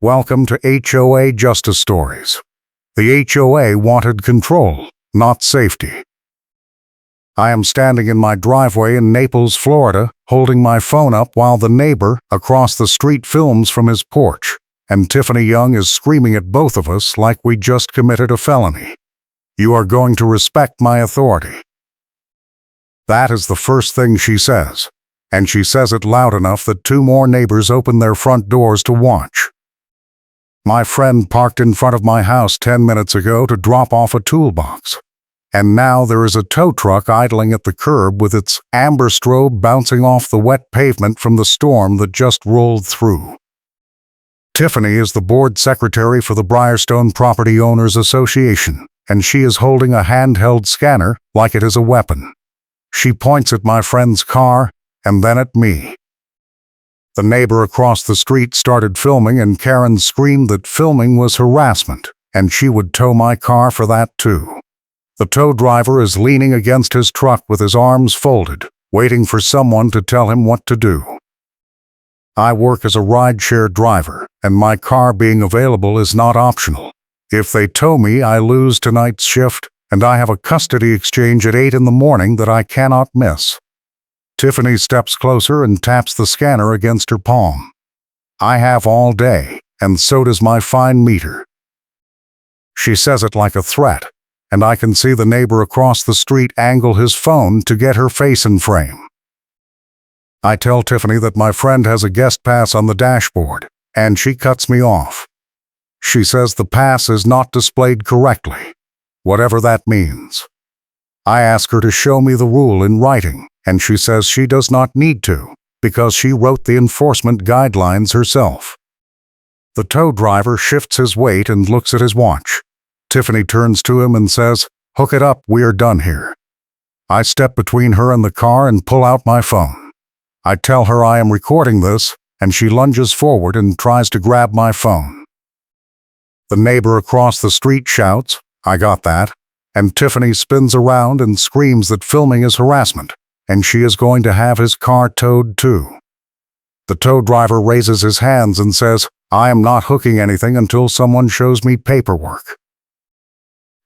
Welcome to HOA Justice Stories. The HOA wanted control, not safety. I am standing in my driveway in Naples, Florida, holding my phone up while the neighbor across the street films from his porch, and Tiffany Young is screaming at both of us like we just committed a felony. "You are going to respect my authority." That is the first thing she says, and she says it loud enough that two more neighbors open their front doors to watch. My friend parked in front of my house 10 minutes ago to drop off a toolbox, and now there is a tow truck idling at the curb with its amber strobe bouncing off the wet pavement from the storm that just rolled through. Tiffany is the board secretary for the Briarstone Property Owners Association, and she is holding a handheld scanner like it is a weapon. She points at my friend's car and then at me. The neighbor across the street started filming, and Karen screamed that filming was harassment, and she would tow my car for that too. The tow driver is leaning against his truck with his arms folded, waiting for someone to tell him what to do. I work as a rideshare driver, and my car being available is not optional. If they tow me, I lose tonight's shift, and I have a custody exchange at 8 in the morning that I cannot miss. Tiffany steps closer and taps the scanner against her palm. "I have all day, and so does my fine meter." She says it like a threat, and I can see the neighbor across the street angle his phone to get her face in frame. I tell Tiffany that my friend has a guest pass on the dashboard, and she cuts me off. She says the pass is not displayed correctly, whatever that means. I ask her to show me the rule in writing, and she says she does not need to, because she wrote the enforcement guidelines herself. The tow driver shifts his weight and looks at his watch. Tiffany turns to him and says, "Hook it up, we are done here." I step between her and the car and pull out my phone. I tell her I am recording this, and she lunges forward and tries to grab my phone. The neighbor across the street shouts, "I got that," and Tiffany spins around and screams that filming is harassment, and she is going to have his car towed too. The tow driver raises his hands and says, "I am not hooking anything until someone shows me paperwork."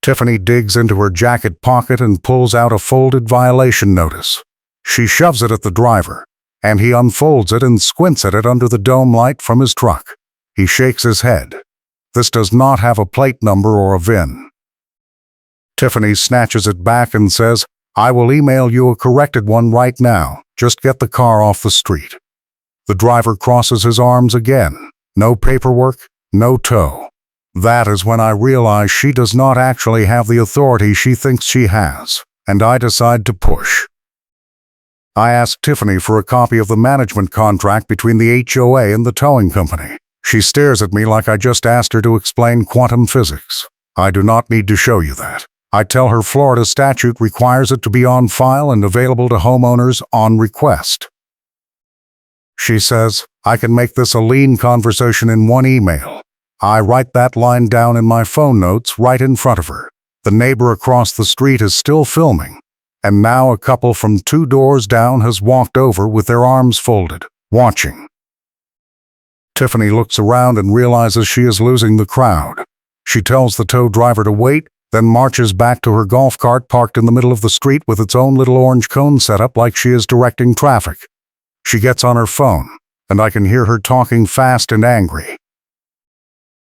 Tiffany digs into her jacket pocket and pulls out a folded violation notice. She shoves it at the driver, and he unfolds it and squints at it under the dome light from his truck. He shakes his head. This does not have a plate number or a VIN. Tiffany snatches it back and says, "I will email you a corrected one right now. Just get the car off the street." The driver crosses his arms again. No paperwork, no tow. That is when I realize she does not actually have the authority she thinks she has, and I decide to push. I ask Tiffany for a copy of the management contract between the HOA and the towing company. She stares at me like I just asked her to explain quantum physics. "I do not need to show you that." I tell her Florida statute requires it to be on file and available to homeowners on request. She says, "I can make this a lean conversation in one email." I write that line down in my phone notes right in front of her. The neighbor across the street is still filming, and now a couple from 2 doors down has walked over with their arms folded, watching. Tiffany looks around and realizes she is losing the crowd. She tells the tow driver to wait, then marches back to her golf cart parked in the middle of the street with its own little orange cone set up like she is directing traffic. She gets on her phone, and I can hear her talking fast and angry.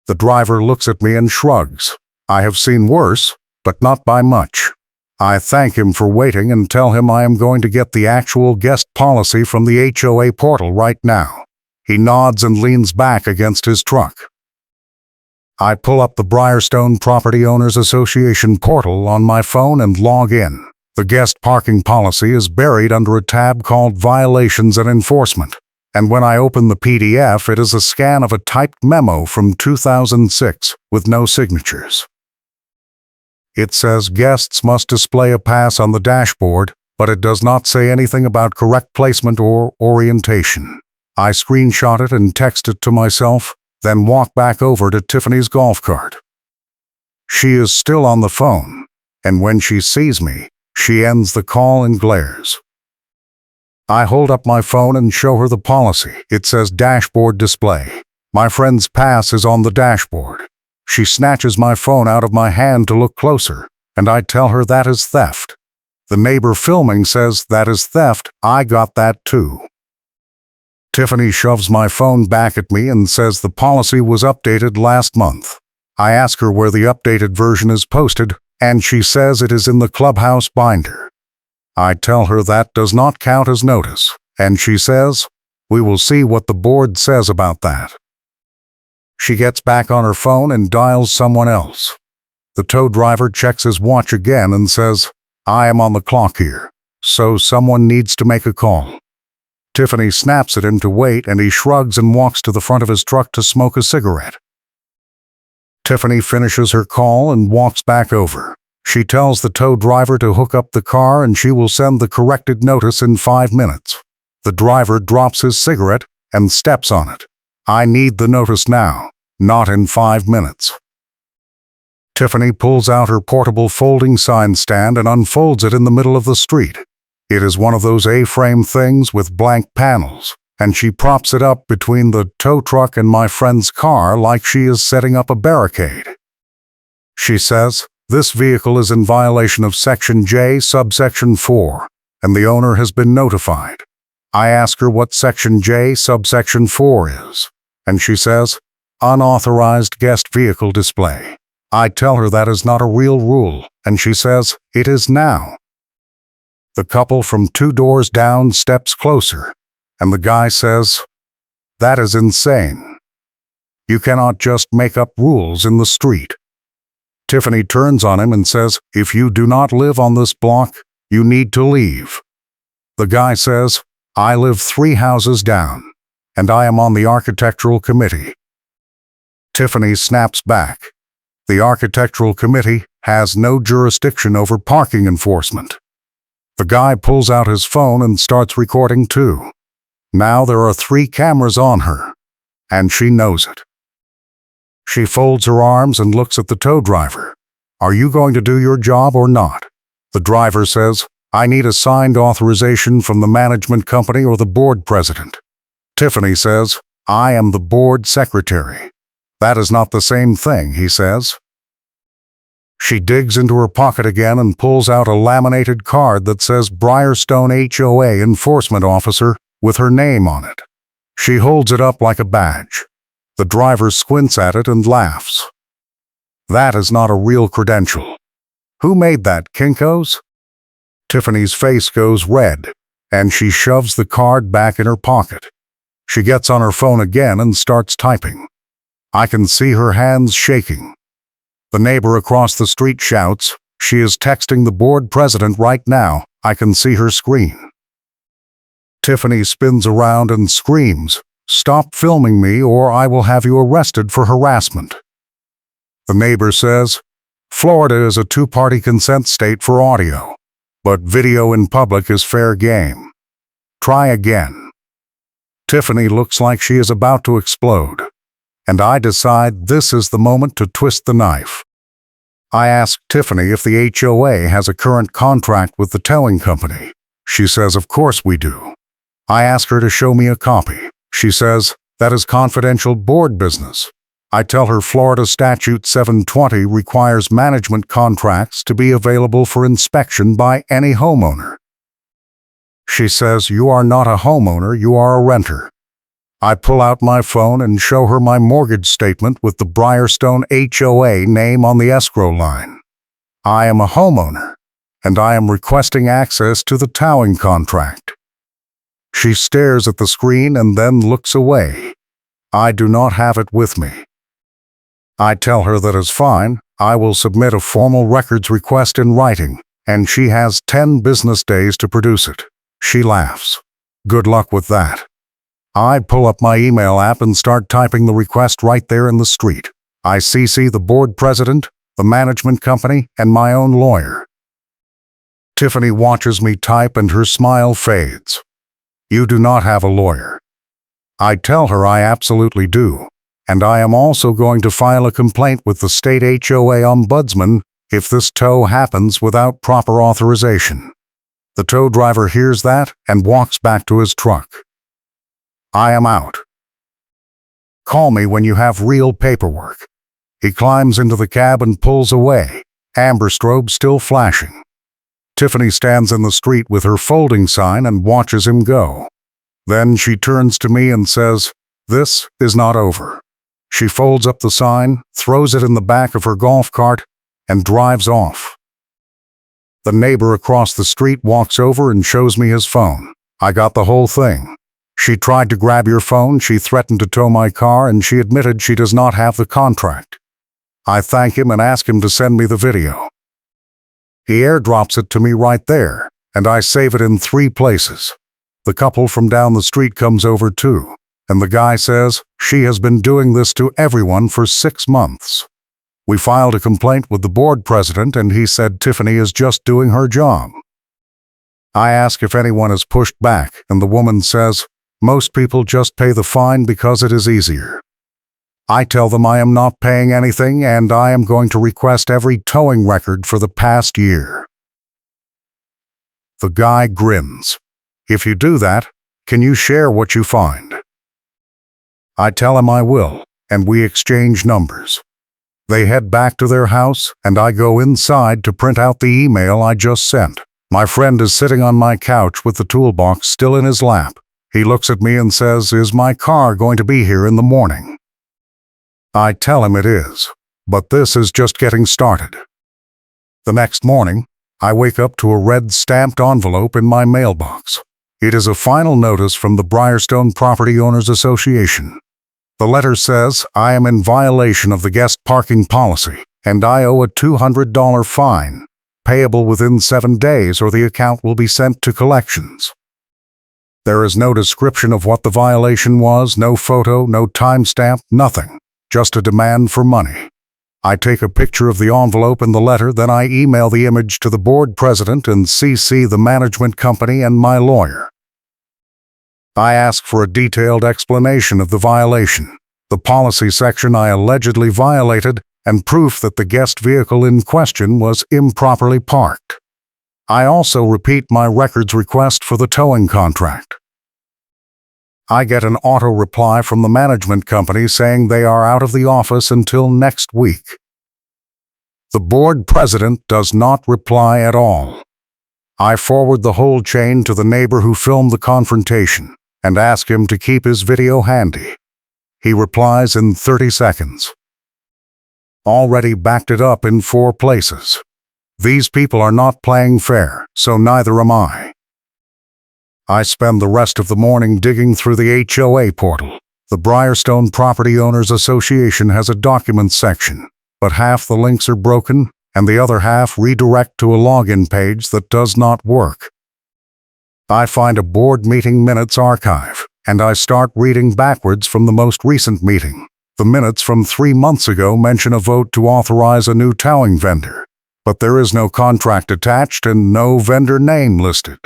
The driver looks at me and shrugs. I have seen worse, but not by much. I thank him for waiting and tell him I am going to get the actual guest policy from the HOA portal right now. He nods and leans back against his truck. I pull up the Briarstone Property Owners Association portal on my phone and log in. The guest parking policy is buried under a tab called Violations and Enforcement, and when I open the PDF, it is a scan of a typed memo from 2006 with no signatures. It says guests must display a pass on the dashboard, but it does not say anything about correct placement or orientation. I screenshot it and text it to myself, then walk back over to Tiffany's golf cart. She is still on the phone, and when she sees me, she ends the call and glares. I hold up my phone and show her the policy. It says dashboard display. My friend's pass is on the dashboard. She snatches my phone out of my hand to look closer, and I tell her that is theft. The neighbor filming says that is theft. I got that too. Tiffany shoves my phone back at me and says the policy was updated last month. I ask her where the updated version is posted, and she says it is in the clubhouse binder. I tell her that does not count as notice, and she says, "We will see what the board says about that." She gets back on her phone and dials someone else. The tow driver checks his watch again and says, "I am on the clock here, so someone needs to make a call." Tiffany snaps at him to wait, and he shrugs and walks to the front of his truck to smoke a cigarette. Tiffany finishes her call and walks back over. She tells the tow driver to hook up the car and she will send the corrected notice in 5 minutes. The driver drops his cigarette and steps on it. I need the notice now, not in 5 minutes. Tiffany pulls out her portable folding sign stand and unfolds it in the middle of the street. It is one of those A-frame things with blank panels, and she props it up between the tow truck and my friend's car like she is setting up a barricade. She says, "This vehicle is in violation of Section J, subsection 4, and the owner has been notified." I ask her what Section J, subsection 4 is, and she says, "Unauthorized guest vehicle display." I tell her that is not a real rule, and she says, "It is now." The couple from 2 doors down steps closer, and the guy says, "That is insane. You cannot just make up rules in the street." Tiffany turns on him and says, "If you do not live on this block, you need to leave." The guy says, "I live 3 houses down, and I am on the architectural committee." Tiffany snaps back. The architectural committee has no jurisdiction over parking enforcement. The guy pulls out his phone and starts recording too. Now there are 3 cameras on her, and she knows it. She folds her arms and looks at the tow driver. "Are you going to do your job or not?" The driver says, "I need a signed authorization from the management company or the board president." Tiffany says, "I am the board secretary." "That is not the same thing," he says. She digs into her pocket again and pulls out a laminated card that says Briarstone HOA Enforcement Officer with her name on it. She holds it up like a badge. The driver squints at it and laughs. "That is not a real credential. Who made that, Kinko's?" Tiffany's face goes red, and she shoves the card back in her pocket. She gets on her phone again and starts typing. I can see her hands shaking. The neighbor across the street shouts, "She is texting the board president right now. I can see her screen." Tiffany spins around and screams, "Stop filming me or I will have you arrested for harassment." The neighbor says, "Florida is a 2-party consent state for audio, but video in public is fair game. Try again." Tiffany looks like she is about to explode, and I decide this is the moment to twist the knife. I ask Tiffany if the HOA has a current contract with the towing company. She says, "Of course we do." I ask her to show me a copy. She says, "That is confidential board business." I tell her Florida Statute 720 requires management contracts to be available for inspection by any homeowner. She says, "You are not a homeowner, you are a renter." I pull out my phone and show her my mortgage statement with the Briarstone HOA name on the escrow line. I am a homeowner, and I am requesting access to the towing contract. She stares at the screen and then looks away. I do not have it with me. I tell her that is fine. I will submit a formal records request in writing, and she has 10 business days to produce it. She laughs. Good luck with that. I pull up my email app and start typing the request right there in the street. I CC the board president, the management company, and my own lawyer. Tiffany watches me type and her smile fades. "You do not have a lawyer." I tell her I absolutely do, and I am also going to file a complaint with the state HOA ombudsman if this tow happens without proper authorization. The tow driver hears that and walks back to his truck. I am out. Call me when you have real paperwork." He climbs into the cab and pulls away, amber strobe still flashing. Tiffany stands in the street with her folding sign and watches him go. Then she turns to me and says, "This is not over." She folds up the sign, throws it in the back of her golf cart, and drives off. The neighbor across the street walks over and shows me his phone. I got the whole thing. She tried to grab your phone, she threatened to tow my car, and she admitted she does not have the contract. I thank him and ask him to send me the video. He airdrops it to me right there, and I save it in 3 places. The couple from down the street comes over too, and the guy says she has been doing this to everyone for 6 months. We filed a complaint with the board president, and he said Tiffany is just doing her job. I ask if anyone has pushed back, and the woman says, "Most people just pay the fine because it is easier." I tell them I am not paying anything, and I am going to request every towing record for the past year. The guy grins. "If you do that, can you share what you find?" I tell him I will, and we exchange numbers. They head back to their house, and I go inside to print out the email I just sent. My friend is sitting on my couch with the toolbox still in his lap. He looks at me and says, "Is my car going to be here in the morning?" I tell him it is, but this is just getting started. The next morning, I wake up to a red stamped envelope in my mailbox. It is a final notice from the Briarstone Property Owners Association. The letter says I am in violation of the guest parking policy, and I owe a $200 fine, payable within 7 days or the account will be sent to collections. There is no description of what the violation was, no photo, no timestamp, nothing, just a demand for money. I take a picture of the envelope and the letter, then I email the image to the board president and CC the management company and my lawyer. I ask for a detailed explanation of the violation, the policy section I allegedly violated, and proof that the guest vehicle in question was improperly parked. I also repeat my records request for the towing contract. I get an auto reply from the management company saying they are out of the office until next week. The board president does not reply at all. I forward the whole chain to the neighbor who filmed the confrontation and ask him to keep his video handy. He replies in 30 seconds. Already backed it up in 4 places. These people are not playing fair, so neither am I. I spend the rest of the morning digging through the HOA portal. The Briarstone Property Owners Association has a documents section, but half the links are broken, and the other half redirect to a login page that does not work. I find a board meeting minutes archive, and I start reading backwards from the most recent meeting. The minutes from 3 months ago mention a vote to authorize a new towing vendor, but there is no contract attached and no vendor name listed.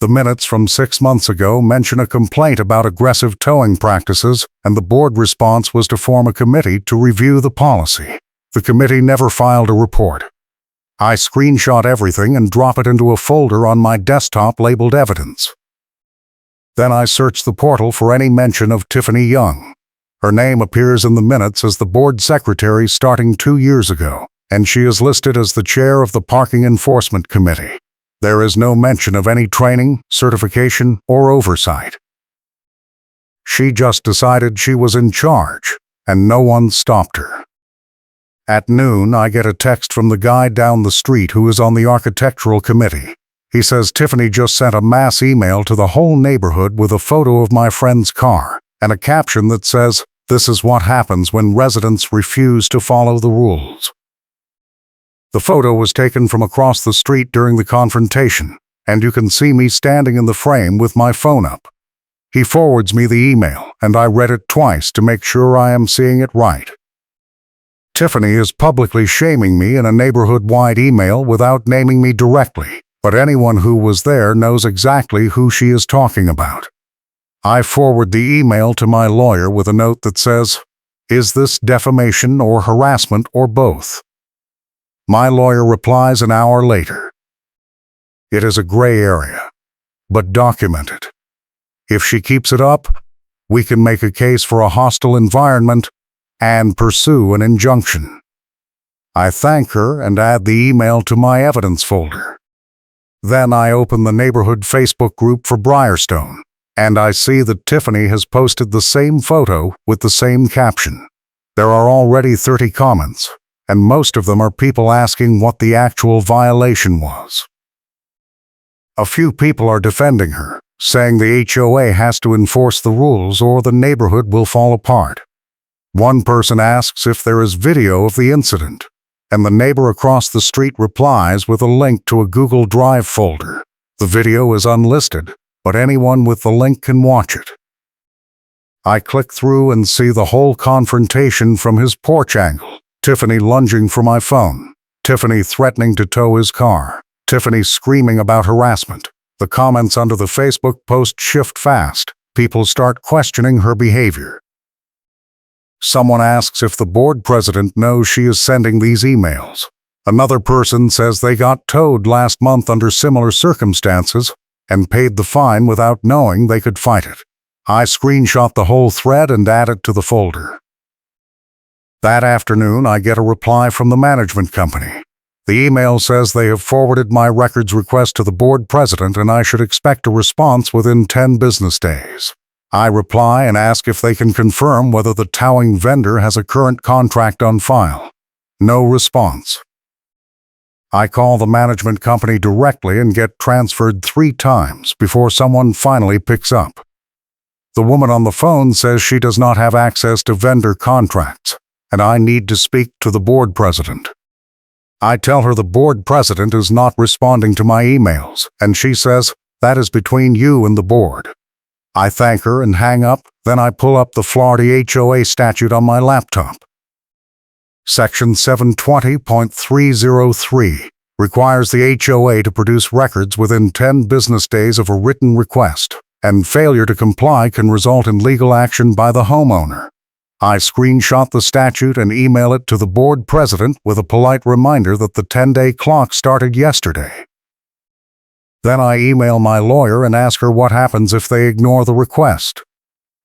The minutes from 6 months ago mention a complaint about aggressive towing practices, and the board response was to form a committee to review the policy. The committee never filed a report. I screenshot everything and drop it into a folder on my desktop labeled Evidence. Then I search the portal for any mention of Tiffany Young. Her name appears in the minutes as the board secretary starting 2 years ago, and she is listed as the chair of the Parking Enforcement Committee. There is no mention of any training, certification, or oversight. She just decided she was in charge, and no one stopped her. At noon, I get a text from the guy down the street who is on the architectural committee. He says Tiffany just sent a mass email to the whole neighborhood with a photo of my friend's car and a caption that says, "This is what happens when residents refuse to follow the rules." The photo was taken from across the street during the confrontation, and you can see me standing in the frame with my phone up. He forwards me the email, and I read it twice to make sure I am seeing it right. Tiffany is publicly shaming me in a neighborhood-wide email without naming me directly, but anyone who was there knows exactly who she is talking about. I forward the email to my lawyer with a note that says, "Is this defamation or harassment or both?" My lawyer replies an hour later. "It is a gray area, but document it. If she keeps it up, we can make a case for a hostile environment and pursue an injunction. I thank her and add the email to my evidence folder. Then I open the neighborhood Facebook group for Briarstone, and I see that Tiffany has posted the same photo with the same caption. There are already 30 comments, and most of them are people asking what the actual violation was. A few people are defending her, saying the HOA has to enforce the rules or the neighborhood will fall apart. One person asks if there is video of the incident, and the neighbor across the street replies with a link to a Google Drive folder. The video is unlisted, but anyone with the link can watch it. I click through and see the whole confrontation from his porch angle. Tiffany lunging for my phone, Tiffany threatening to tow his car, Tiffany screaming about harassment. The comments under the Facebook post shift fast. People start questioning her behavior. Someone asks if the board president knows she is sending these emails. Another person says they got towed last month under similar circumstances and paid the fine without knowing they could fight it. I screenshot the whole thread and add it to the folder. That afternoon, I get a reply from the management company. The email says they have forwarded my records request to the board president and I should expect a response within 10 business days. I reply and ask if they can confirm whether the towing vendor has a current contract on file. No response. I call the management company directly and get transferred 3 times before someone finally picks up. The woman on the phone says she does not have access to vendor contracts, and I need to speak to the board president. I tell her the board president is not responding to my emails, and she says, that is between you and the board. I thank her and hang up, then I pull up the Florida HOA statute on my laptop. Section 720.303 requires the HOA to produce records within 10 business days of a written request, and failure to comply can result in legal action by the homeowner. I screenshot the statute and email it to the board president with a polite reminder that the 10-day clock started yesterday. Then I email my lawyer and ask her what happens if they ignore the request.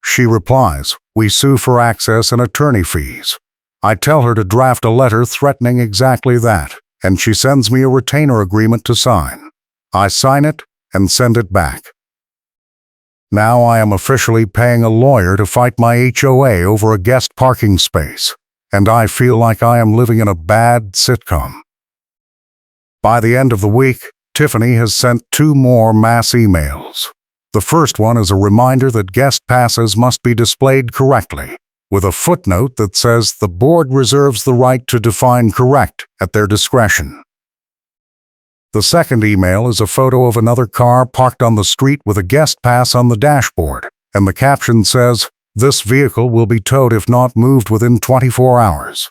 She replies, we sue for access and attorney fees. I tell her to draft a letter threatening exactly that, and she sends me a retainer agreement to sign. I sign it and send it back. Now I am officially paying a lawyer to fight my HOA over a guest parking space, and I feel like I am living in a bad sitcom. By the end of the week, Tiffany has sent 2 more mass emails. The first one is a reminder that guest passes must be displayed correctly, with a footnote that says the board reserves the right to define correct at their discretion. The second email is a photo of another car parked on the street with a guest pass on the dashboard, and the caption says, this vehicle will be towed if not moved within 24 hours.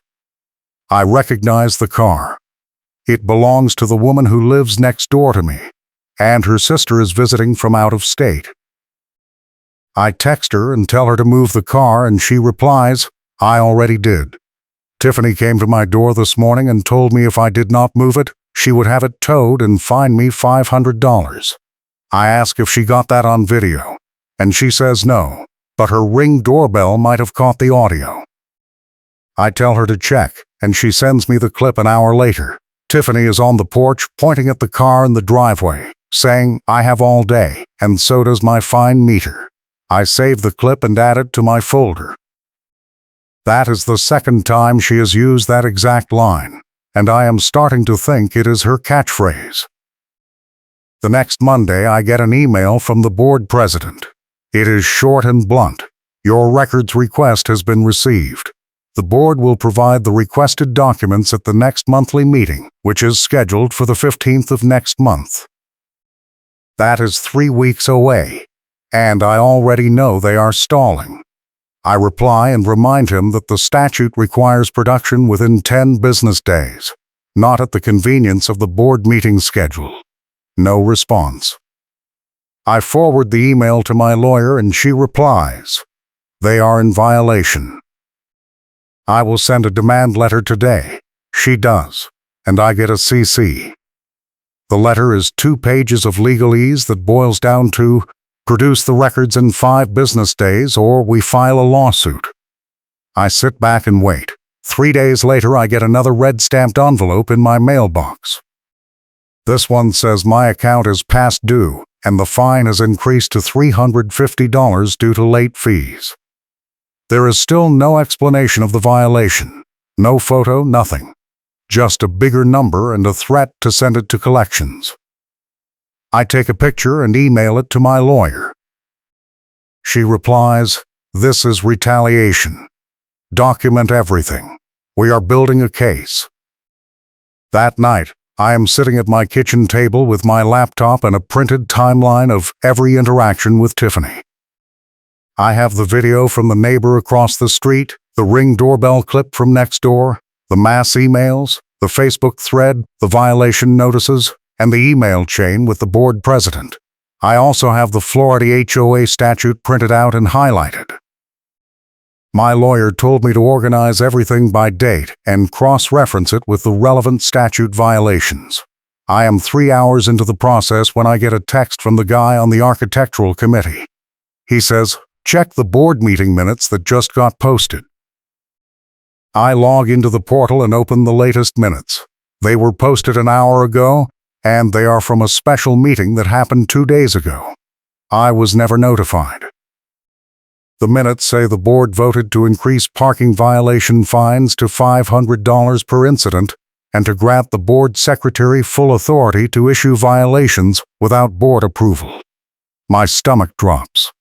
I recognize the car. It belongs to the woman who lives next door to me, and her sister is visiting from out of state. I text her and tell her to move the car, and she replies, I already did. Tiffany came to my door this morning and told me if I did not move it, she would have it towed and fine me $500. I ask if she got that on video, and she says no, but her Ring doorbell might have caught the audio. I tell her to check, and she sends me the clip an hour later. Tiffany is on the porch pointing at the car in the driveway, saying, I have all day, and so does my fine meter. I save the clip and add it to my folder. That is the second time she has used that exact line, and I am starting to think it is her catchphrase. The next Monday, I get an email from the board president. It is short and blunt. Your records request has been received. The board will provide the requested documents at the next monthly meeting, which is scheduled for the 15th of next month. That is 3 weeks away, and I already know they are stalling. I reply and remind him that the statute requires production within 10 business days, not at the convenience of the board meeting schedule. No response. I forward the email to my lawyer and she replies, they are in violation. I will send a demand letter today. She does, and I get a CC. The letter is 2 pages of legalese that boils down to, Produce the records in 5 business days or we file a lawsuit. I sit back and wait. 3 days later, I get another red-stamped envelope in my mailbox. This one says my account is past due, and the fine has increased to $350 due to late fees. There is still no explanation of the violation. No photo, nothing. Just a bigger number and a threat to send it to collections. I take a picture and email it to my lawyer. She replies, "This is retaliation. Document everything. We are building a case." That night, I am sitting at my kitchen table with my laptop and a printed timeline of every interaction with Tiffany. I have the video from the neighbor across the street, the Ring doorbell clip from next door, the mass emails, the Facebook thread, the violation notices, and the email chain with the board president. I also have the Florida HOA statute printed out and highlighted. My lawyer told me to organize everything by date and cross-reference it with the relevant statute violations. I am 3 hours into the process when I get a text from the guy on the architectural committee. He says, "Check the board meeting minutes that just got posted." I log into the portal and open the latest minutes. They were posted an hour ago, and they are from a special meeting that happened 2 days ago. I was never notified. The minutes say the board voted to increase parking violation fines to $500 per incident and to grant the board secretary full authority to issue violations without board approval. My stomach drops.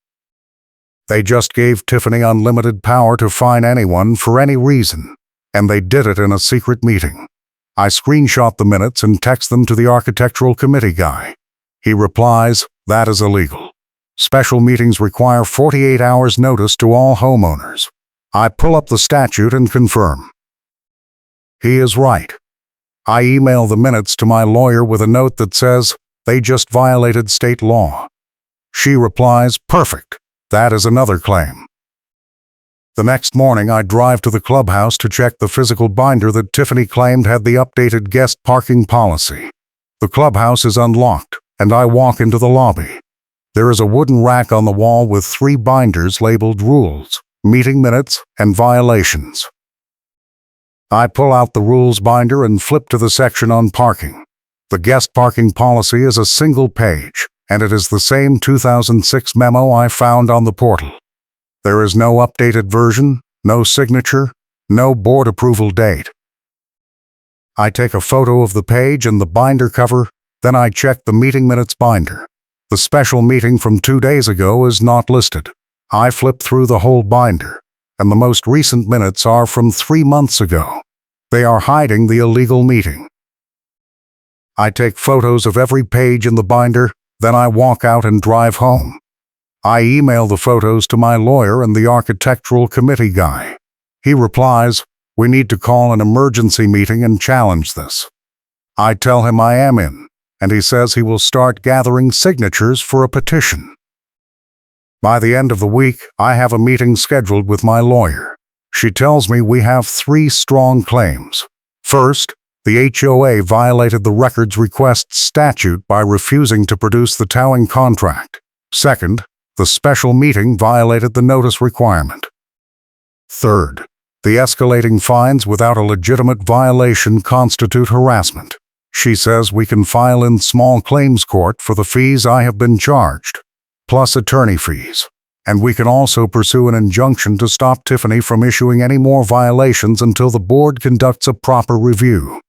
They just gave Tiffany unlimited power to fine anyone for any reason, and they did it in a secret meeting. I screenshot the minutes and text them to the architectural committee guy. He replies, "That is illegal. Special meetings require 48 hours notice to all homeowners." I pull up the statute and confirm. He is right. I email the minutes to my lawyer with a note that says, "They just violated state law." She replies, "Perfect. That is another claim." The next morning, I drive to the clubhouse to check the physical binder that Tiffany claimed had the updated guest parking policy. The clubhouse is unlocked, and I walk into the lobby. There is a wooden rack on the wall with 3 binders labeled rules, meeting minutes, and violations. I pull out the rules binder and flip to the section on parking. The guest parking policy is a single page, and it is the same 2006 memo I found on the portal. There is no updated version, no signature, no board approval date. I take a photo of the page and the binder cover, then I check the meeting minutes binder. The special meeting from 2 days ago is not listed. I flip through the whole binder, and the most recent minutes are from 3 months ago. They are hiding the illegal meeting. I take photos of every page in the binder, then I walk out and drive home. I email the photos to my lawyer and the architectural committee guy. He replies, "We need to call an emergency meeting and challenge this." I tell him I am in, and he says he will start gathering signatures for a petition. By the end of the week, I have a meeting scheduled with my lawyer. She tells me we have 3 strong claims. First, the HOA violated the records request statute by refusing to produce the towing contract. Second, the special meeting violated the notice requirement. Third, the escalating fines without a legitimate violation constitute harassment. She says we can file in small claims court for the fees I have been charged, plus attorney fees, and we can also pursue an injunction to stop Tiffany from issuing any more violations until the board conducts a proper review.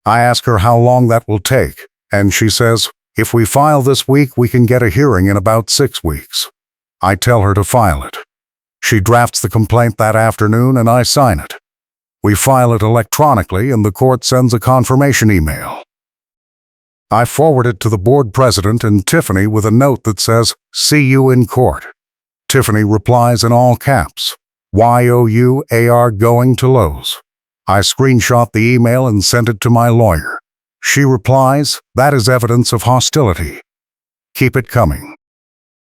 I ask her how long that will take, and she says, "If we file this week, we can get a hearing in about 6 weeks. I tell her to file it. She drafts the complaint that afternoon and I sign it. We file it electronically and the court sends a confirmation email. I forward it to the board president and Tiffany with a note that says, "See you in court." Tiffany replies in all caps, "YOUAR going to Lowe's." I screenshot the email and send it to my lawyer. She replies, "That is evidence of hostility. Keep it coming."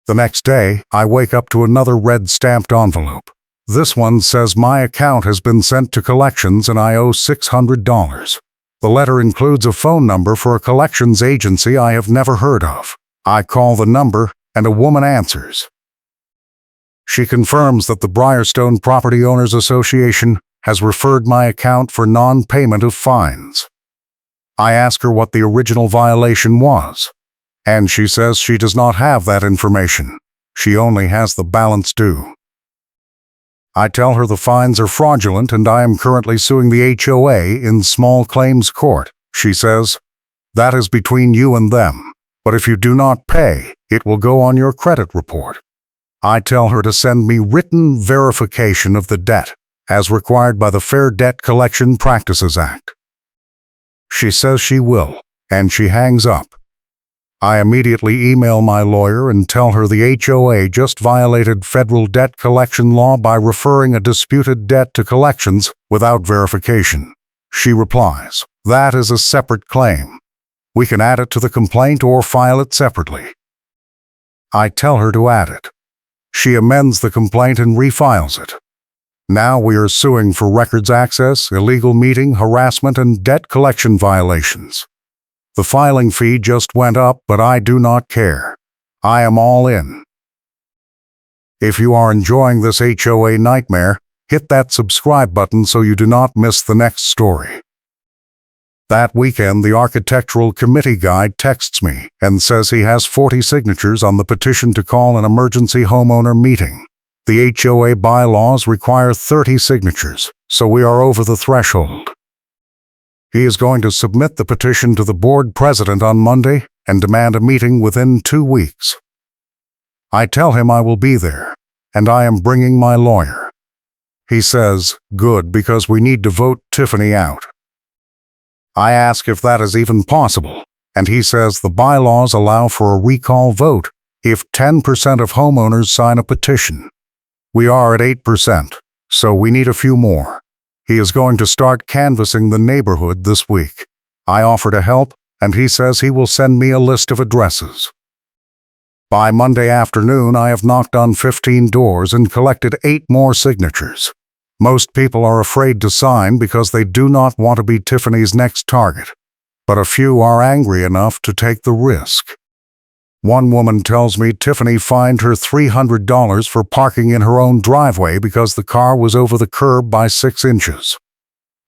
The next day, I wake up to another red-stamped envelope. This one says my account has been sent to collections and I owe $600. The letter includes a phone number for a collections agency I have never heard of. I call the number, and a woman answers. She confirms that the Briarstone Property Owners Association has referred my account for non-payment of fines. I ask her what the original violation was, and she says she does not have that information. She only has the balance due. I tell her the fines are fraudulent and I am currently suing the HOA in small claims court. She says, "That is between you and them, but if you do not pay, it will go on your credit report." I tell her to send me written verification of the debt, as required by the Fair Debt Collection Practices Act. She says she will, and she hangs up. I immediately email my lawyer and tell her the HOA just violated federal debt collection law by referring a disputed debt to collections without verification. She replies, "That is a separate claim. We can add it to the complaint or file it separately." I tell her to add it. She amends the complaint and refiles it. Now we are suing for records access, illegal meeting, harassment, and debt collection violations. The filing fee just went up, but I do not care. I am all in. If you are enjoying this HOA nightmare, hit that subscribe button so you do not miss the next story. That weekend, the architectural committee guy texts me and says he has 40 signatures on the petition to call an emergency homeowner meeting. The HOA bylaws require 30 signatures, so we are over the threshold. He is going to submit the petition to the board president on Monday and demand a meeting within 2 weeks. I tell him I will be there, and I am bringing my lawyer. He says, "Good, because we need to vote Tiffany out." I ask if that is even possible, and he says the bylaws allow for a recall vote if 10% of homeowners sign a petition. We are at 8%, so we need a few more. He is going to start canvassing the neighborhood this week. I offer to help, and he says he will send me a list of addresses. By Monday afternoon, I have knocked on 15 doors and collected 8 more signatures. Most people are afraid to sign because they do not want to be Tiffany's next target, but a few are angry enough to take the risk. One woman tells me Tiffany fined her $300 for parking in her own driveway because the car was over the curb by 6 inches.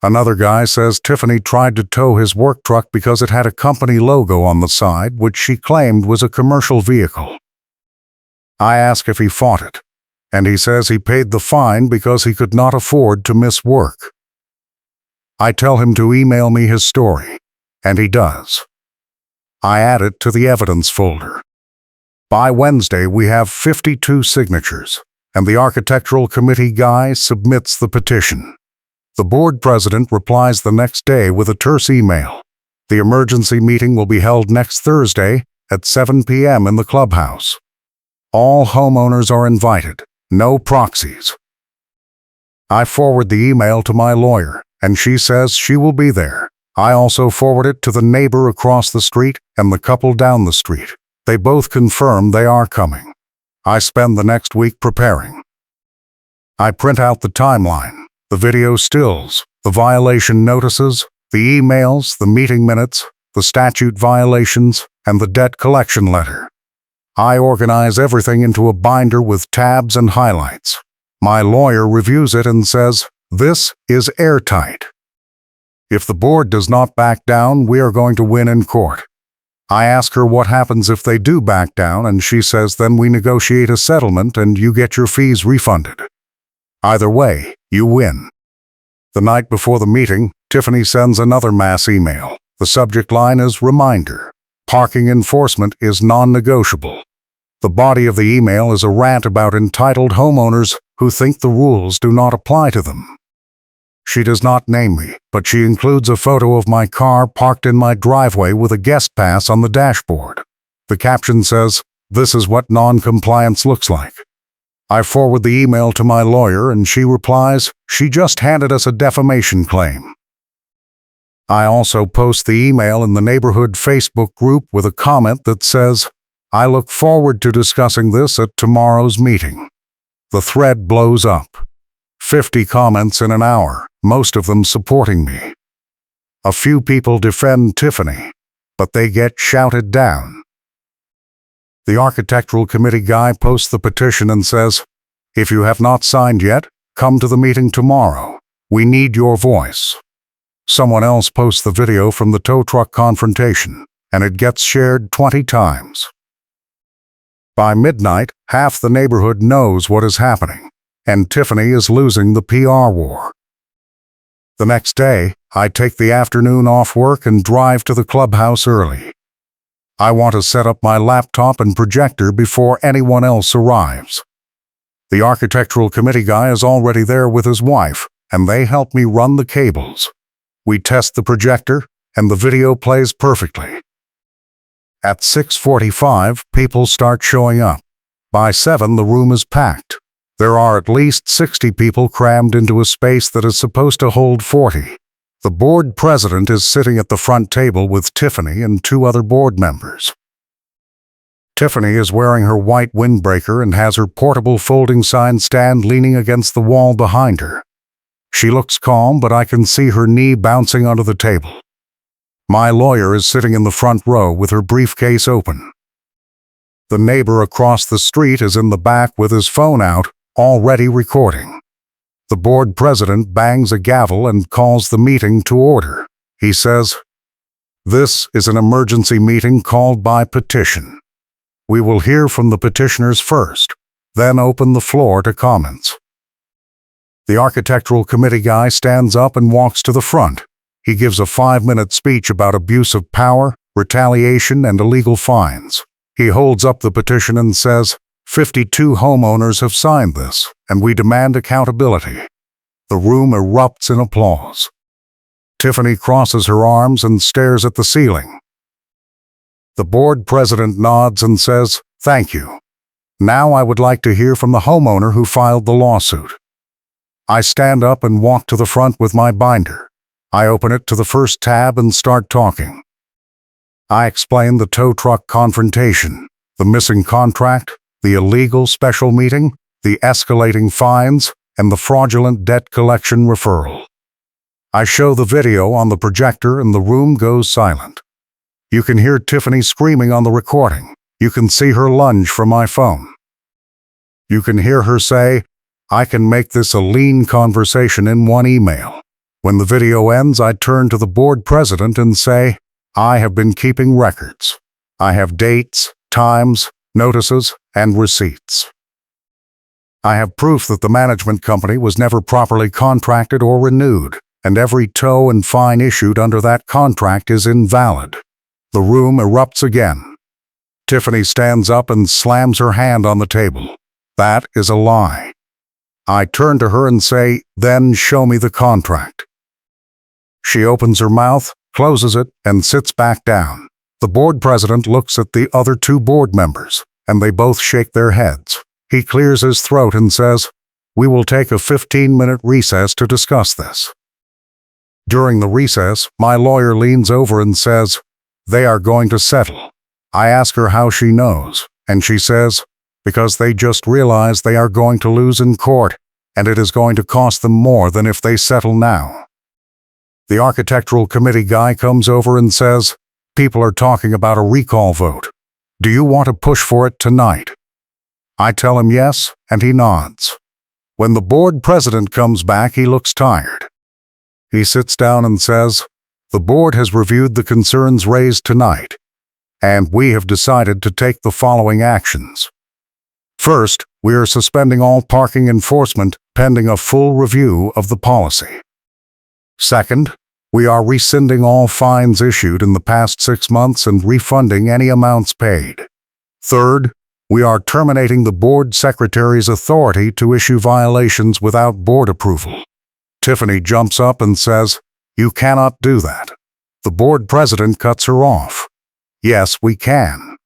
Another guy says Tiffany tried to tow his work truck because it had a company logo on the side, which she claimed was a commercial vehicle. I ask if he fought it, and he says he paid the fine because he could not afford to miss work. I tell him to email me his story, and he does. I add it to the evidence folder. By Wednesday, we have 52 signatures, and the architectural committee guy submits the petition. The board president replies the next day with a terse email. The emergency meeting will be held next Thursday at 7 p.m. in the clubhouse. All homeowners are invited, no proxies. I forward the email to my lawyer, and she says she will be there. I also forward it to the neighbor across the street and the couple down the street. They both confirm they are coming. I spend the next week preparing. I print out the timeline, the video stills, the violation notices, the emails, the meeting minutes, the statute violations, and the debt collection letter. I organize everything into a binder with tabs and highlights. My lawyer reviews it and says, "This is airtight." If the board does not back down, we are going to win in court. I ask her what happens if they do back down, and she says then we negotiate a settlement and you get your fees refunded. Either way, you win. The night before the meeting, Tiffany sends another mass email. The subject line is "Reminder. Parking enforcement is non-negotiable." The body of the email is a rant about entitled homeowners who think the rules do not apply to them. She does not name me, but she includes a photo of my car parked in my driveway with a guest pass on the dashboard. The caption says, "This is what non-compliance looks like." I forward the email to my lawyer and she replies, "She just handed us a defamation claim." I also post the email in the neighborhood Facebook group with a comment that says, "I look forward to discussing this at tomorrow's meeting." The thread blows up. 50 comments in an hour, most of them supporting me. A few people defend Tiffany, but they get shouted down. The architectural committee guy posts the petition and says, "If you have not signed yet, come to the meeting tomorrow. We need your voice." Someone else posts the video from the tow truck confrontation, and it gets shared 20 times. By midnight, half the neighborhood knows what is happening, and Tiffany is losing the PR war. The next day, I take the afternoon off work and drive to the clubhouse early. I want to set up my laptop and projector before anyone else arrives. The architectural committee guy is already there with his wife, and they help me run the cables. We test the projector, and the video plays perfectly. At 6:45, people start showing up. By 7, the room is packed. There are at least 60 people crammed into a space that is supposed to hold 40. The board president is sitting at the front table with Tiffany and 2 other board members. Tiffany is wearing her white windbreaker and has her portable folding sign stand leaning against the wall behind her. She looks calm, but I can see her knee bouncing under the table. My lawyer is sitting in the front row with her briefcase open. The neighbor across the street is in the back with his phone out, already recording. The board president bangs a gavel and calls the meeting to order. He says, "This is an emergency meeting called by petition. We will hear from the petitioners first, then open the floor to comments." The architectural committee guy stands up and walks to the front. He gives a 5-minute speech about abuse of power, retaliation, and illegal fines. He holds up the petition and says, 52 homeowners have signed this, and we demand accountability. The room erupts in applause. Tiffany crosses her arms and stares at the ceiling. The board president nods and says, "Thank you. Now I would like to hear from the homeowner who filed the lawsuit." I stand up and walk to the front with my binder. I open it to the first tab and start talking. I explain the tow truck confrontation, the missing contract, the illegal special meeting, the escalating fines, and the fraudulent debt collection referral. I show the video on the projector and the room goes silent. You can hear Tiffany screaming on the recording. You can see her lunge for my phone. You can hear her say, "I can make this a lean conversation in one email." When the video ends, I turn to the board president and say, "I have been keeping records. I have dates, times, notices, and receipts. I have proof that the management company was never properly contracted or renewed, and every tow and fine issued under that contract is invalid." The room erupts again. Tiffany stands up and slams her hand on the table. "That is a lie." I turn to her and say, "Then show me the contract." She opens her mouth, closes it, and sits back down. The board president looks at the other 2 board members, and they both shake their heads. He clears his throat and says, "We will take a 15-minute recess to discuss this." During the recess, my lawyer leans over and says, "They are going to settle." I ask her how she knows, and she says, "Because they just realized they are going to lose in court, and it is going to cost them more than if they settle now." The architectural committee guy comes over and says, "People are talking about a recall vote. Do you want to push for it tonight?" I tell him yes, and he nods. When the board president comes back, he looks tired. He sits down and says, "The board has reviewed the concerns raised tonight, and we have decided to take the following actions. First, we are suspending all parking enforcement pending a full review of the policy. Second, we are rescinding all fines issued in the past 6 months and refunding any amounts paid. Third, we are terminating the board secretary's authority to issue violations without board approval." Tiffany jumps up and says, "You cannot do that." The board president cuts her off. "Yes, we can.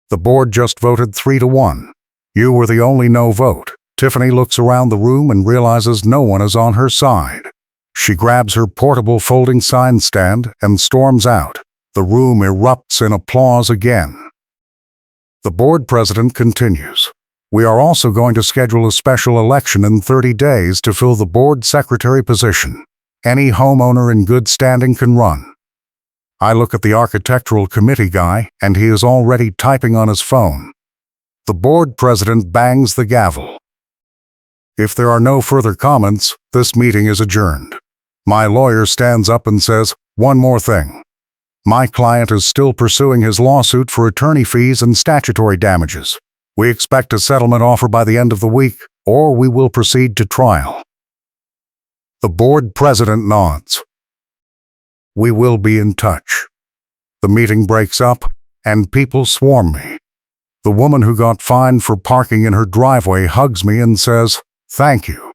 The board just voted 3-1. You were the only no vote." Tiffany looks around the room and realizes no one is on her side. She grabs her portable folding sign stand and storms out. The room erupts in applause again. The board president continues, "We are also going to schedule a special election in 30 days to fill the board secretary position. Any homeowner in good standing can run." I look at the architectural committee guy, and he is already typing on his phone. The board president bangs the gavel. If there are no further comments, this meeting is adjourned. My lawyer stands up and says, "One more thing. My client is still pursuing his lawsuit for attorney fees and statutory damages. We expect a settlement offer by the end of the week, or we will proceed to trial." The board president nods. We will be in touch. The meeting breaks up, and people swarm me. The woman who got fined for parking in her driveway hugs me and says, "Thank you."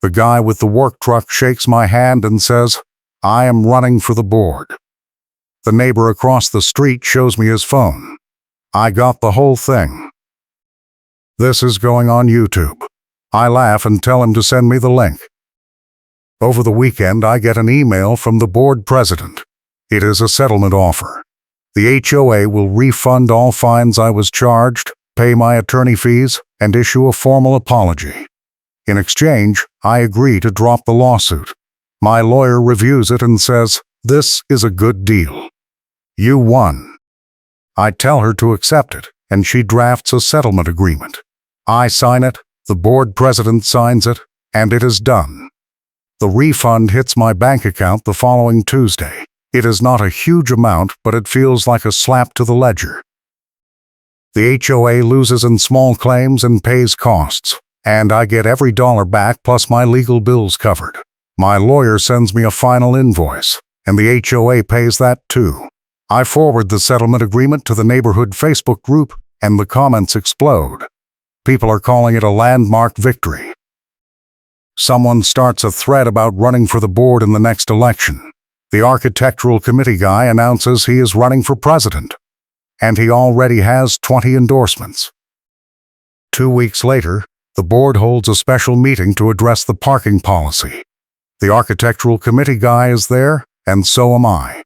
The guy with the work truck shakes my hand and says, "I am running for the board." The neighbor across the street shows me his phone. I got the whole thing. This is going on YouTube. I laugh and tell him to send me the link. Over the weekend, I get an email from the board president. It is a settlement offer. The HOA will refund all fines I was charged, pay my attorney fees, and issue a formal apology. In exchange, I agree to drop the lawsuit. My lawyer reviews it and says, "This is a good deal. You won." I tell her to accept it, and she drafts a settlement agreement. I sign it, the board president signs it, and it is done. The refund hits my bank account the following Tuesday. It is not a huge amount, but it feels like a slap to the ledger. The HOA loses in small claims and pays costs, and I get every dollar back plus my legal bills covered. My lawyer sends me a final invoice, and the HOA pays that too. I forward the settlement agreement to the neighborhood Facebook group, and the comments explode. People are calling it a landmark victory. Someone starts a thread about running for the board in the next election. The architectural committee guy announces he is running for president, and he already has 20 endorsements. 2 weeks later, the board holds a special meeting to address the parking policy. The architectural committee guy is there, and so am I.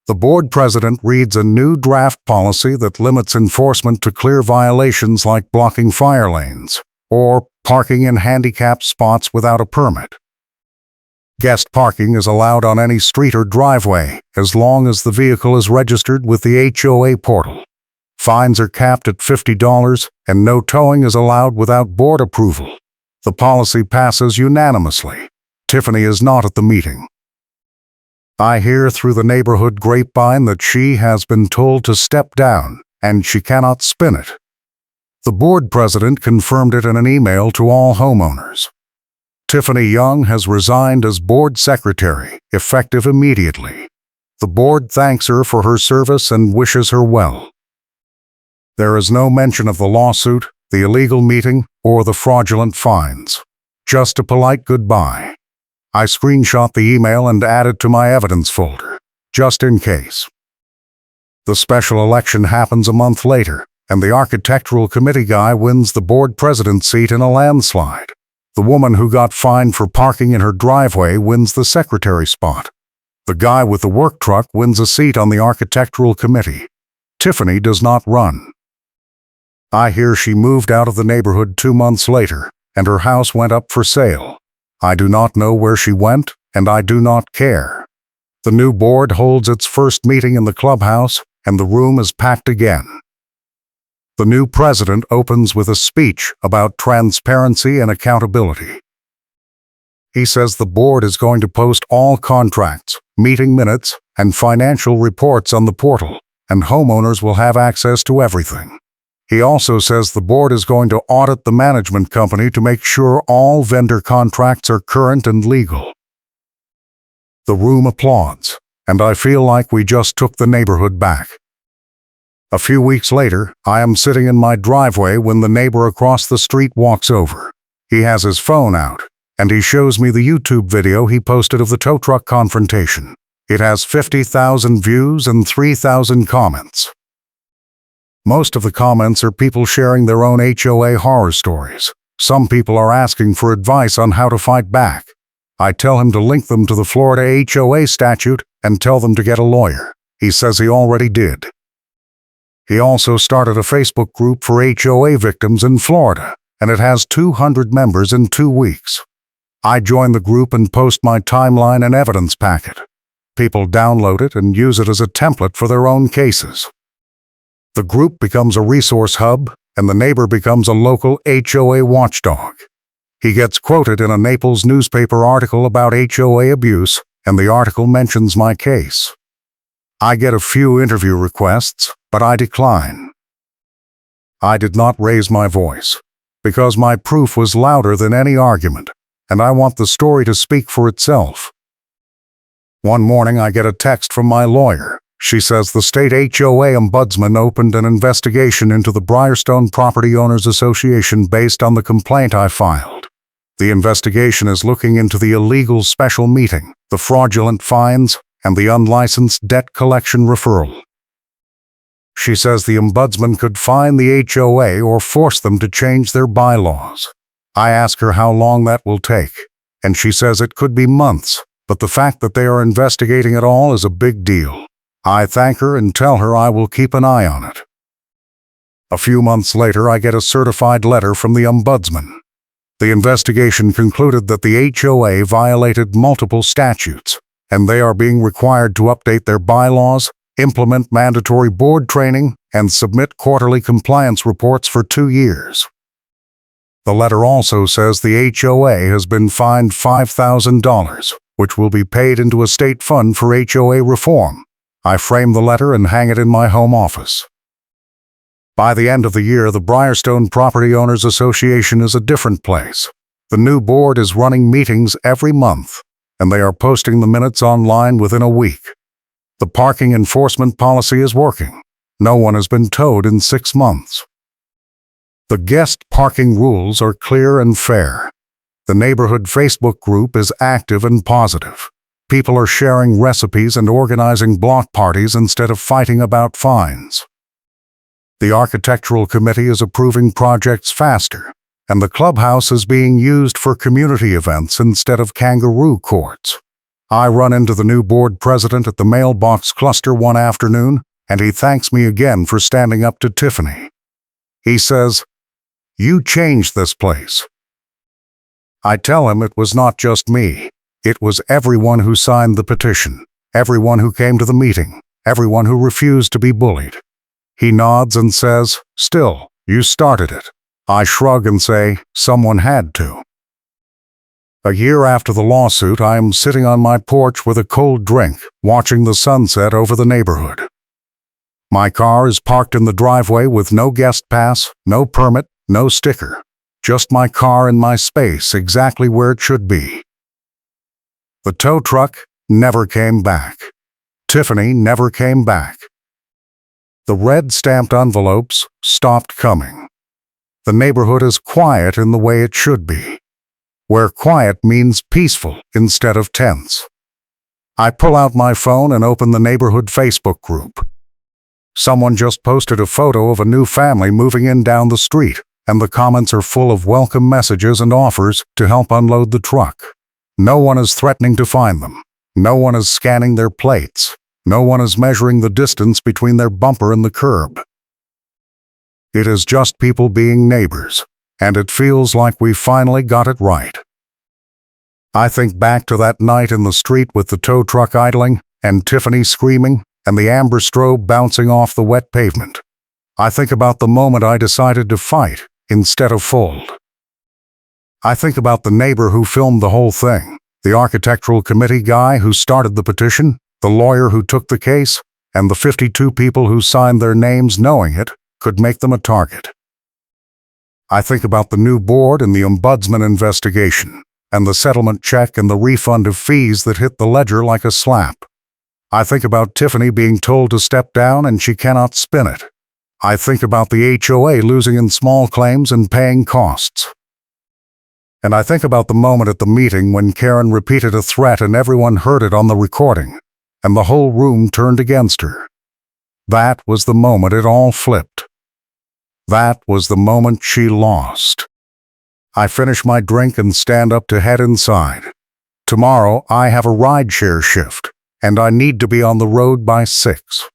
The board president reads a new draft policy that limits enforcement to clear violations like blocking fire lanes or parking in handicapped spots without a permit. Guest parking is allowed on any street or driveway as long as the vehicle is registered with the HOA portal. Fines are capped at $50, and no towing is allowed without board approval. The policy passes unanimously. Tiffany is not at the meeting. I hear through the neighborhood grapevine that she has been told to step down, and she cannot spin it. The board president confirmed it in an email to all homeowners. Tiffany Young has resigned as board secretary, effective immediately. The board thanks her for her service and wishes her well. There is no mention of the lawsuit, the illegal meeting, or the fraudulent fines. Just a polite goodbye. I screenshot the email and add it to my evidence folder, just in case. The special election happens a month later, and the architectural committee guy wins the board president seat in a landslide. The woman who got fined for parking in her driveway wins the secretary spot. The guy with the work truck wins a seat on the architectural committee. Tiffany does not run. I hear she moved out of the neighborhood 2 months later, and her house went up for sale. I do not know where she went, and I do not care. The new board holds its first meeting in the clubhouse, and the room is packed again. The new president opens with a speech about transparency and accountability. He says the board is going to post all contracts, meeting minutes, and financial reports on the portal, and homeowners will have access to everything. He also says the board is going to audit the management company to make sure all vendor contracts are current and legal. The room applauds, and I feel like we just took the neighborhood back. A few weeks later, I am sitting in my driveway when the neighbor across the street walks over. He has his phone out, and he shows me the YouTube video he posted of the tow truck confrontation. It has 50,000 views and 3,000 comments. Most of the comments are people sharing their own HOA horror stories. Some people are asking for advice on how to fight back. I tell him to link them to the Florida HOA statute and tell them to get a lawyer. He says he already did. He also started a Facebook group for HOA victims in Florida, and it has 200 members in 2 weeks. I join the group and post my timeline and evidence packet. People download it and use it as a template for their own cases. The group becomes a resource hub, and the neighbor becomes a local HOA watchdog. He gets quoted in a Naples newspaper article about HOA abuse, and the article mentions my case. I get a few interview requests, but I decline. I did not raise my voice, because my proof was louder than any argument, and I want the story to speak for itself. One morning I get a text from my lawyer. She says the state HOA ombudsman opened an investigation into the Briarstone Property Owners Association based on the complaint I filed. The investigation is looking into the illegal special meeting, the fraudulent fines, and the unlicensed debt collection referral. She says the ombudsman could fine the HOA or force them to change their bylaws. I ask her how long that will take, and she says it could be months, but the fact that they are investigating it all is a big deal. I thank her and tell her I will keep an eye on it. A few months later, I get a certified letter from the ombudsman. The investigation concluded that the HOA violated multiple statutes, and they are being required to update their bylaws, implement mandatory board training, and submit quarterly compliance reports for 2 years. The letter also says the HOA has been fined $5,000, which will be paid into a state fund for HOA reform. I frame the letter and hang it in my home office. By the end of the year, the Briarstone Property Owners Association is a different place. The new board is running meetings every month, and they are posting the minutes online within a week. The parking enforcement policy is working. No one has been towed in 6 months. The guest parking rules are clear and fair. The neighborhood Facebook group is active and positive. People are sharing recipes and organizing block parties instead of fighting about fines. The architectural committee is approving projects faster, and the clubhouse is being used for community events instead of kangaroo courts. I run into the new board president at the mailbox cluster one afternoon, and he thanks me again for standing up to Tiffany. He says, "You changed this place." I tell him it was not just me. It was everyone who signed the petition, everyone who came to the meeting, everyone who refused to be bullied. He nods and says, "Still, you started it." I shrug and say, "Someone had to." A year after the lawsuit, I am sitting on my porch with a cold drink, watching the sunset over the neighborhood. My car is parked in the driveway with no guest pass, no permit, no sticker. Just my car and my space exactly where it should be. The tow truck never came back. Tiffany never came back. The red stamped envelopes stopped coming. The neighborhood is quiet in the way it should be, where quiet means peaceful instead of tense. I pull out my phone and open the neighborhood Facebook group. Someone just posted a photo of a new family moving in down the street, and the comments are full of welcome messages and offers to help unload the truck. No one is threatening to find them. No one is scanning their plates. No one is measuring the distance between their bumper and the curb. It is just people being neighbors, and it feels like we finally got it right. I think back to that night in the street with the tow truck idling, and Tiffany screaming, and the amber strobe bouncing off the wet pavement. I think about the moment I decided to fight instead of fold. I think about the neighbor who filmed the whole thing, the architectural committee guy who started the petition, the lawyer who took the case, and the 52 people who signed their names knowing it could make them a target. I think about the new board and the ombudsman investigation, and the settlement check and the refund of fees that hit the ledger like a slap. I think about Tiffany being told to step down and she cannot spin it. I think about the HOA losing in small claims and paying costs. And I think about the moment at the meeting when Karen repeated a threat and everyone heard it on the recording, and the whole room turned against her. That was the moment it all flipped. That was the moment she lost. I finish my drink and stand up to head inside. Tomorrow I have a rideshare shift, and I need to be on the road by 6.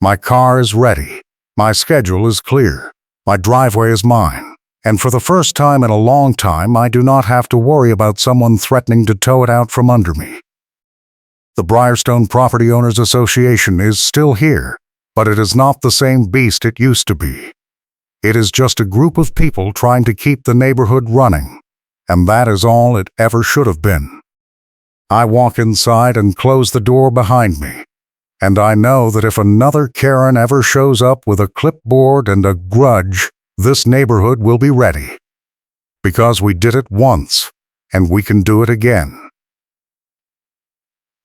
My car is ready. My schedule is clear. My driveway is mine. And for the first time in a long time, I do not have to worry about someone threatening to tow it out from under me. The Briarstone Property Owners Association is still here, but it is not the same beast it used to be. It is just a group of people trying to keep the neighborhood running, and that is all it ever should have been. I walk inside and close the door behind me, and I know that if another Karen ever shows up with a clipboard and a grudge, this neighborhood will be ready. Because we did it once, and we can do it again.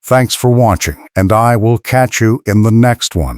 Thanks for watching, and I will catch you in the next one.